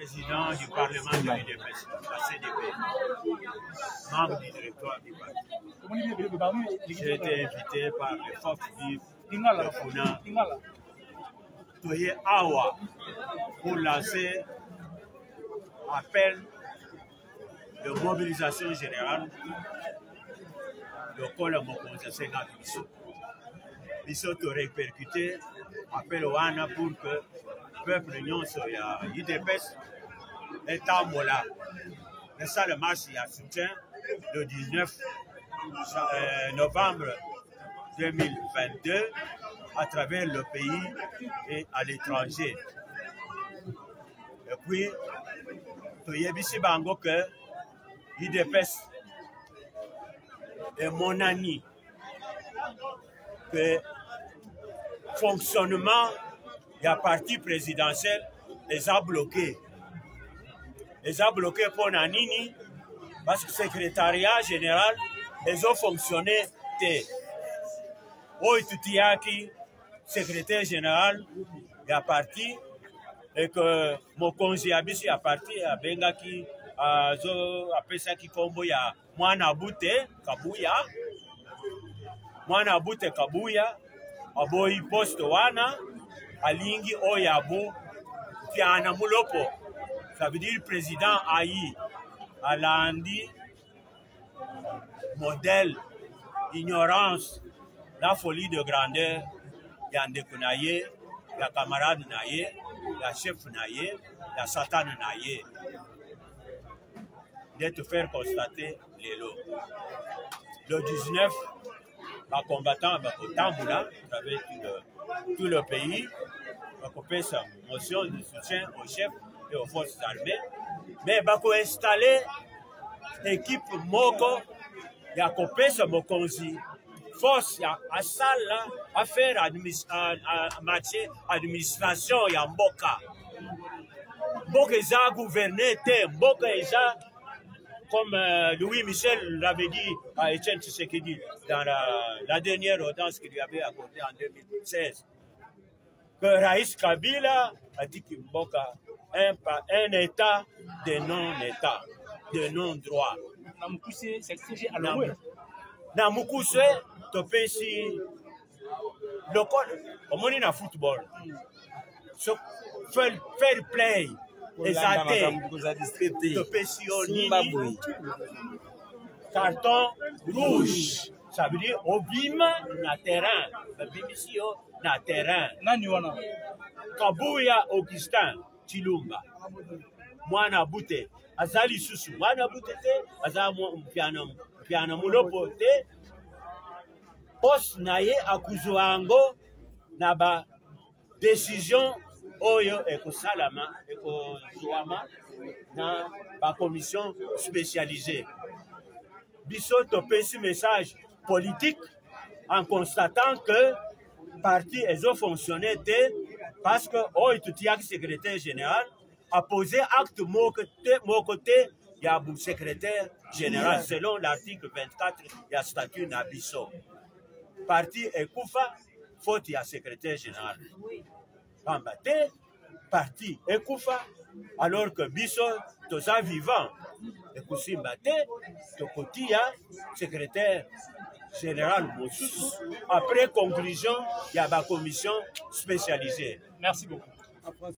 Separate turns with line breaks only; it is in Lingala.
président du Parlement de l'UDPS, la CDP, membre du directoire du parti. J'ai été invité par les forces vives de Funa Toye Awa pour lancer appel de mobilisation générale de Kola Mokonza Senga Bisso. Bisso te répercuté appel au Wana pour que le peuple union soit UDPS est en mola. Mais ça, le marche, il y a soutien le 19 novembre 2022 à travers le pays et à l'étranger. Et puis, Toyebisi Bango que UDPS est mon ami. Que fonctionnement de la partie présidentielle les a bloqués. Les a bloqués pour Nanini parce que le secrétariat général les a fonctionné. Oitutiaki, secrétaire général de la partie, et que mon conseiller Abisi a parti à Bengaki, à Pesaki Kombo, ya Mwana Bute Kabuya. Mwana Bute Kabuya, aboyi poste wana, alingi oyabo, piana mulopo. Ça veut dire président Aïe, Alandi, modèle, ignorance, la folie de grandeur, Yandekou Naye, la camarade Naye, la chef Naye, la Satan Naye. De te faire constater les lots. Le 19, les combattants au Tamboula, à travers tout le pays, ont fait sa motion de soutien aux chefs et aux forces armées, mais ils ont installé l'équipe Moko, il a coupé ce Mokonzi, force à salle, à faire marché administration, il y a Mboka. Mboka a gouverné, Mboka a comme Louis Michel l'avait dit à Etienne Tshisekedi dans la dernière audience qu'il lui avait accordée en 2016, que Raïs Kabila a dit que Mboka un État de non-État, de non-droit. Namukuse, Topesi, au monde dans football, fair play. Exacté, carton rouge. Ça veut dire obima na terrain. Bimisio na terrain. Kabuya Augustin Chilumba. Mwana Bute. Azali Susu. Mwana Bute te. Azali piano mulopo te. Post naye akuzuango naba décision. Oyo ekosalama ekozwama na ba commission spécialisée. Biso topesi message politique en constatant que parti elles ont fonctionné parce que Oitutiak secrétaire général a posé acte mon côté il y a un secrétaire général selon l'article 24 il y a statut na biso. Parti Ekoufa faute il y a secrétaire général. Bambate, parti Ekoufa, alors que Bisso, Tosa vivant, Ekousimbate, Tokotia, secrétaire général Moussous, après conclusion, il y a ma commission spécialisée.
Merci beaucoup.